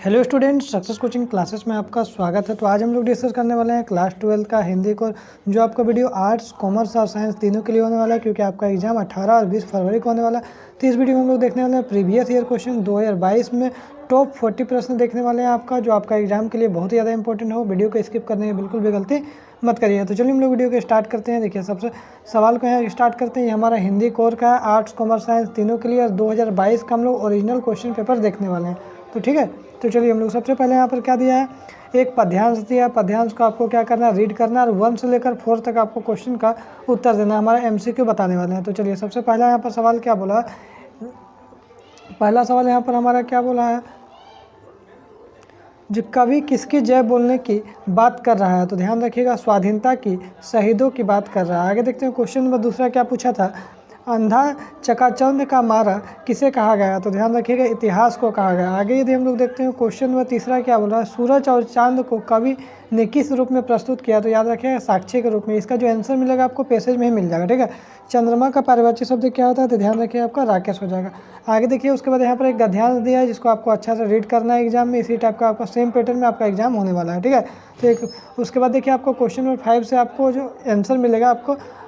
Hello students, success coaching classes में आपका स्वागत है। तो आज हम लोग डिस्कस करने वाले हैं क्लास 12 का हिंदी को, जो आपका वीडियो आर्ट्स, कॉमर्स और साइंस तीनों के लिए होने वाला है, क्योंकि आपका एग्जाम 18 और 20 फरवरी को होने वाला है। तो इस वीडियो में हम लोग देखने वाले हैं प्रीवियस ईयर क्वेश्चन 2022 में टॉप 40 प्रश्न देखने वाले हैं आपका, जो आपका एग्जाम के लिए बहुत ही ज़्यादा इंपॉर्टेंट हो। वीडियो को स्किप करने की बिल्कुल भी गलती मत करिए। तो चलिए हम लोग वीडियो को स्टार्ट करते हैं। देखिए, सबसे सवाल को यहाँ स्टार्ट करते हैं। ये हमारा हिंदी कोर का है, आर्ट्स, कॉमर्स, साइंस तीनों के लिए 2022 का हम लोग ओरिजिनल क्वेश्चन पेपर देखने वाले हैं। तो ठीक है, तो चलिए हम लोग सबसे पहले यहाँ पर क्या दिया है, एक पद्यांश दिया है। पद्यांश को आपको क्या करना है, रीड करना है, और 1 से लेकर 4 तक आपको क्वेश्चन का उत्तर देना है। हमारा MCQ बताने वाले हैं। तो चलिए सबसे पहला यहाँ पर सवाल क्या बोला है, पहला सवाल यहाँ पर हमारा क्या बोला है, जो कवि किसकी जय बोलने की बात कर रहा है। तो ध्यान रखिएगा, स्वाधीनता की, शहीदों की बात कर रहा है। आगे देखते हैं क्वेश्चन नंबर दूसरा क्या पूछा था, अंधा चकाचौंध का मारा किसे कहा गया। तो ध्यान रखिएगा, इतिहास को कहा गया। आगे यदि हम लोग देखते हैं क्वेश्चन नंबर तीसरा क्या बोल रहा है, सूरज और चांद को कवि ने किस रूप में प्रस्तुत किया। तो याद रखिएगा, साक्ष्य के रूप में। इसका जो आंसर मिलेगा आपको पैसेज में ही मिल जाएगा। ठीक है, चंद्रमा का पारिभाषिक शब्द क्या होता है, तो ध्यान रखिए आपका राकेश हो जाएगा। आगे देखिए, उसके बाद यहाँ पर एक गद्यांश दिया है, जिसको आपको अच्छा से रीड करना है एग्जाम में। इसी टाइप का आपका सेम पैटर्न में आपका एग्जाम होने वाला है। ठीक है, तो एक उसके बाद देखिए आपको क्वेश्चन नंबर 5 से आपको जो आंसर मिलेगा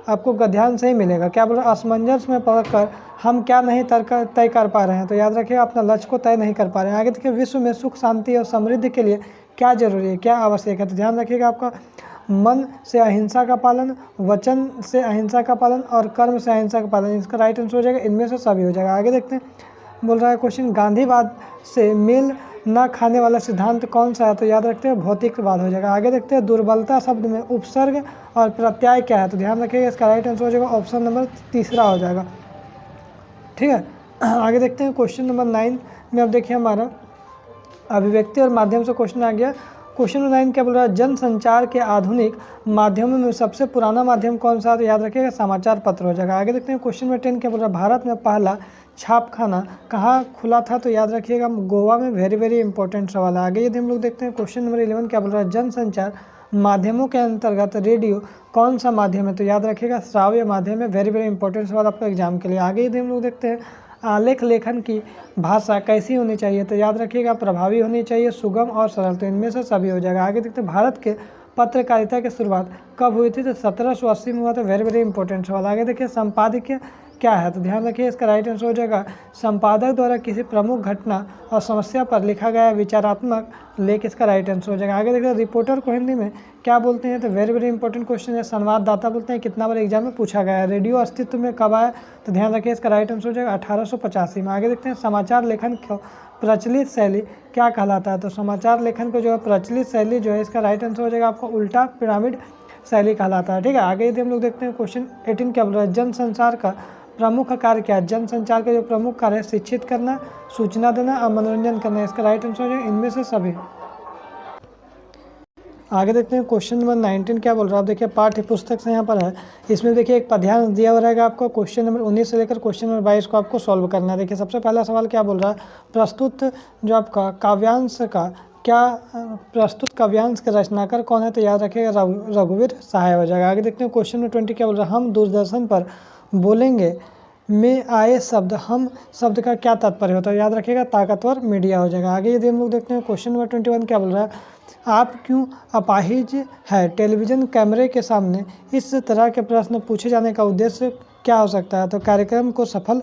आपको गद्यांश से ही मिलेगा। क्या बोल रहा है, असमंजस में पड़कर हम क्या नहीं तय कर पा रहे हैं। तो याद रखिए, अपना लक्ष्य को तय नहीं कर पा रहे हैं। आगे देखिए, विश्व में सुख, शांति और समृद्धि के लिए क्या जरूरी है, क्या आवश्यक है। तो ध्यान रखिएगा, आपका मन से अहिंसा का पालन, वचन से अहिंसा का पालन और कर्म से अहिंसा का पालन। इसका राइट आंसर हो जाएगा, इनमें से सभी हो जाएगा। आगे देखते हैं, बोल रहा है क्वेश्चन, गांधीवाद से मेल न खाने वाला सिद्धांत कौन सा है। तो याद रखते हैं, भौतिकवाद हो जाएगा। आगे देखते हैं, दुर्बलता शब्द में उपसर्ग और प्रत्यय क्या है। तो ध्यान रखिएगा, इसका राइट आंसर हो जाएगा ऑप्शन नंबर तीसरा हो जाएगा। ठीक है, आगे देखते हैं क्वेश्चन नंबर 9 में। अब देखिए, हमारा अभिव्यक्ति और माध्यम से क्वेश्चन आ गया। क्वेश्चन नंबर 9 क्या बोल रहा है, जनसंचार के आधुनिक माध्यमों में सबसे पुराना माध्यम कौन सा है। तो याद रखिएगा, समाचार पत्र हो जाएगा। आगे देखते हैं क्वेश्चन नंबर 10 क्या बोल रहा है, भारत में पहला छापखाना कहाँ खुला था। तो याद रखिएगा, गोवा में। वेरी इंपॉर्टेंट सवाल है। आगे यदि हम लोग देखते हैं क्वेश्चन नंबर 11 क्या बोल रहा है, जनसंचार माध्यमों के अंतर्गत रेडियो कौन सा माध्यम है। तो याद रखिएगा, श्राव्य माध्यम है। वेरी इंपॉर्टेंट सवाल आपका एग्जाम के लिए। आगे यदि हम लोग देखते हैं, आलेख लेखन की भाषा कैसी होनी चाहिए। तो याद रखिएगा, प्रभावी होनी चाहिए, सुगम और सरल। तो इनमें से सभी हो जाएगा। आगे देखते हैं, भारत के पत्रकारिता की शुरुआत कब हुई थी। तो 1780 में हुआ था। वेरी इंपॉर्टेंट सवाल। आगे देखिए, संपादकीय क्या है। तो ध्यान रखिए, इसका राइट आंसर हो जाएगा, संपादक द्वारा किसी प्रमुख घटना और समस्या पर लिखा गया विचारात्मक लेख। इसका राइट आंसर हो जाएगा। आगे देखिए, रिपोर्टर को हिंदी में क्या बोलते हैं। तो वेरी इंपॉर्टेंट क्वेश्चन है, संवाददाता बोलते हैं। कितना बार एग्जाम में पूछा गया है। रेडियो अस्तित्व में कब आया। तो ध्यान रखिए, इसका राइट आंसर हो जाएगा 1885 में। आगे देखते हैं, समाचार लेखन को प्रचलित शैली क्या कहलाता है। तो समाचार लेखन को जो है प्रचलित शैली जो है, इसका राइट आंसर हो जाएगा आपको उल्टा पिरामिड शैली कहलाता है। ठीक है, आगे यदि हम लोग देखते हैं क्वेश्चन 18 क्या बोल रहा है, जनसंचार का प्रमुख कार्य क्या है। जनसंचार का जो प्रमुख कार्य है, शिक्षित करना, सूचना देना और मनोरंजन करना। इसका राइट आंसर हो जाएगा इनमें से सभी। आगे देखते हैं क्वेश्चन नंबर 19 क्या बोल रहा है। आप देखिए, पाठ्य पुस्तक से यहाँ पर है, इसमें देखिए एक पद्यांश दिया हुआ रहेगा आपको। क्वेश्चन नंबर 19 से लेकर क्वेश्चन नंबर 22 को आपको सॉल्व करना है। देखिए, सबसे पहला सवाल क्या बोल रहा है, प्रस्तुत जो आपका काव्यांश का प्रस्तुत काव्यांश के रचनाकार कौन है। तो याद रखिएगा, रघुवीर सहाय हो जाएगा। आगे देखते हैं क्वेश्चन नंबर 20 क्या बोल रहा है, हम दूरदर्शन पर बोलेंगे में आए शब्द, हम शब्द का क्या तात्पर्य होता है। याद रखिएगा, ताकतवर मीडिया हो जाएगा। आगे यदि हम लोग देखते हैं क्वेश्चन नंबर 21 क्या बोल रहा है, आप क्यों अपाहिज है। टेलीविजन कैमरे के सामने इस तरह के प्रश्न पूछे जाने का उद्देश्य क्या हो सकता है। तो कार्यक्रम को सफल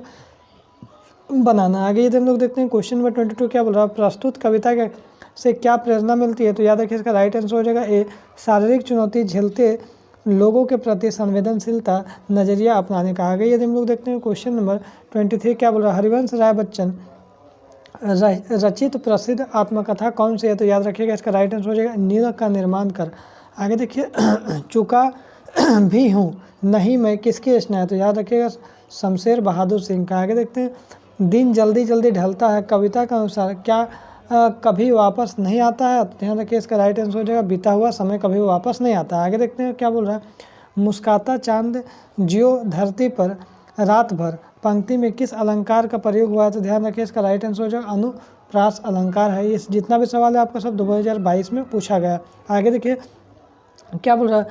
बनाना। आगे यदि हम लोग देखते हैं क्वेश्चन नंबर 22 क्या बोल रहा है, प्रस्तुत कविता से क्या प्रेरणा मिलती है। तो याद रखिए, इसका राइट आंसर हो जाएगा ए, शारीरिक चुनौती झेलते लोगों के प्रति संवेदनशीलता नजरिया अपनाने का। आगे यदि हम लोग देखते हैं क्वेश्चन नंबर 23 क्या बोल रहा है, हरिवंश राय बच्चन रचित प्रसिद्ध आत्मकथा कौन सी है। तो याद रखिएगा, इसका राइट आंसर हो जाएगा नींव का निर्माण कर। आगे देखिए, चुका भी हूँ नहीं मैं किसकी रचना है। तो याद रखिएगा, शमशेर बहादुर सिंह का। आगे देखते हैं, दिन जल्दी जल्दी ढलता है, कविता के अनुसार क्या कभी वापस नहीं आता है। तो ध्यान रखिए, इसका राइट आंसर हो जाएगा बीता हुआ समय कभी वापस नहीं आता है। आगे देखते हैं क्या बोल रहा है, मुस्काता चांद जियो धरती पर रात भर पंक्ति में किस अलंकार का प्रयोग हुआ है। तो ध्यान रखिए, इसका राइट आंसर हो जाएगा अनुप्रास अलंकार है। इस जितना भी सवाल है आपका सब 2022 में पूछा गया। आगे देखिए क्या बोल रहा है,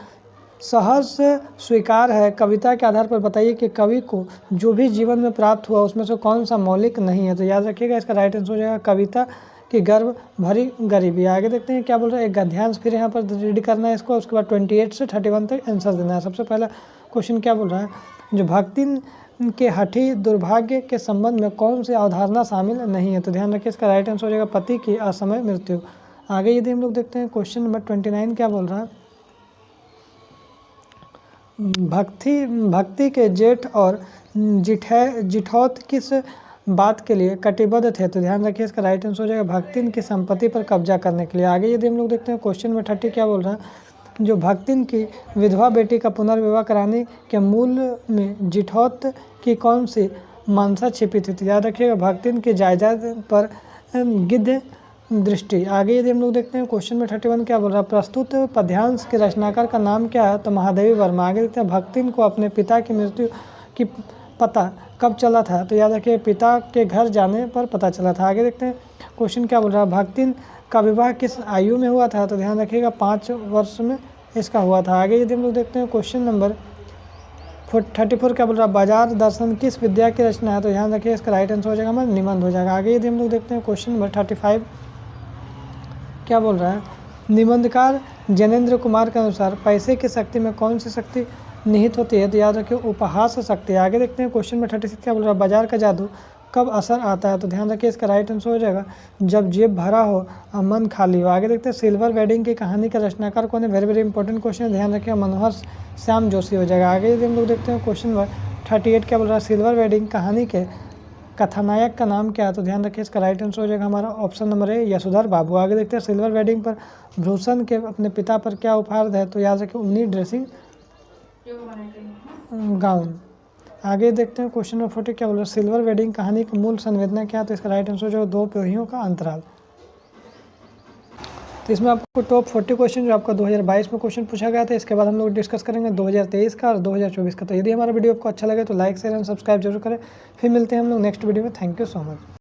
सहज स्वीकार है, कविता के आधार पर बताइए कि कवि को जो भी जीवन में प्राप्त हुआ उसमें से कौन सा मौलिक नहीं है। तो याद रखिएगा, इसका राइट आंसर हो जाएगा कविता कि गर्व भरी गरीबी। आगे देखते हैं क्या बोल रहा है, एक गद्यांश फिर यहाँ पर रीड करना है इसको, उसके बाद 28 से 31 तक आंसर देना है। सबसे पहला क्वेश्चन क्या बोल रहा है, जो भक्ति के हठी दुर्भाग्य के संबंध में कौन सी अवधारणा शामिल नहीं है। तो ध्यान रखिए इसका राइट आंसर हो जाएगा पति की असमय मृत्यु। आगे यदि हम लोग देखते हैं क्वेश्चन नंबर 29 क्या बोल रहा है, भक्ति के जेठ और जिठौत किस बात के लिए कटिबद्ध थे। तो ध्यान रखिए इसका राइट आंसर हो जाएगा भक्तिन की संपत्ति पर कब्जा करने के लिए। आगे यदि हम लोग देखते हैं क्वेश्चन नंबर 30 क्या बोल रहा है, जो भक्तिन की विधवा बेटी का पुनर्विवाह कराने के मूल में जिठौत की कौन सी मंशा छिपी थी। तो याद रखिएगा भक्तिन की जायदाद पर गिद्ध दृष्टि। आगे यदि हम लोग देखते हैं क्वेश्चन में 31 क्या बोल रहा है, प्रस्तुत पद्यांश के रचनाकार का नाम क्या है। तो महादेवी वर्मा। आगे देखते हैं भक्तिन को अपने पिता की मृत्यु की पता कब चला था। तो याद रखिए पिता के घर जाने पर पता चला था। आगे देखते हैं क्वेश्चन क्या बोल रहा है, भक्तिन का विवाह किस आयु में हुआ था। तो ध्यान रखिएगा 5 वर्ष में इसका हुआ था। आगे यदि हम लोग देखते हैं क्वेश्चन नंबर 34 क्या बोल रहा है, बाजार दर्शन किस विद्या की रचना है। तो ध्यान रखिए इसका राइट आंसर हो जाएगा हमारा निबंध हो जाएगा। आगे यदि हम लोग देखते हैं क्वेश्चन नंबर 35 क्या बोल रहा है, निबंधकार जैनेन्द्र कुमार के अनुसार पैसे की शक्ति में कौन सी शक्ति निहित होती है। तो याद रखिए उपहास शक्ति। आगे देखते हैं क्वेश्चन में 36 क्या बोल रहा है, बाजार का जादू कब असर आता है। तो ध्यान रखिए इसका राइट आंसर हो जाएगा जब जेब भरा हो और मन खाली हो। आगे देखते हैं सिल्वर वेडिंग की कहानी का रचनाकार कौन है, वेरी वेरी इंपॉर्टेंट क्वेश्चन है, ध्यान रखिए मनोहर श्याम जोशी हो जाएगा। आगे यदि हम लोग देखते हैं क्वेश्चन नंबर 38 क्या बोल रहा है, सिल्वर वेडिंग कहानी के कथानायक का नाम क्या है। तो ध्यान रखिए इसका राइट आंसर हो जाएगा हमारा ऑप्शन नंबर ए यशोधर बाबू। आगे देखते हैं सिल्वर वेडिंग पर भूषण के अपने पिता पर क्या उपहार है। तो याद रखिए ऊनी ड्रेसिंग गाउन। आगे देखते हैं क्वेश्चन नंबर 40 क्या बोल रहा है, सिल्वर वेडिंग कहानी की मूल संवेदना क्या है। तो इसका राइट आंसर जो 2 पीढ़ियों का अंतराल। तो इसमें आपको टॉप 40 क्वेश्चन जो आपका 2022 में क्वेश्चन पूछा गया था, इसके बाद हम लोग डिस्कस करेंगे 2023 का और 2024 का। तो यदि हमारा वीडियो आपको अच्छा लगे तो लाइक शेयर एंड सब्सक्राइब जरूर करें। फिर मिलते हैं हम लोग नेक्स्ट वीडियो में। Thank you so much.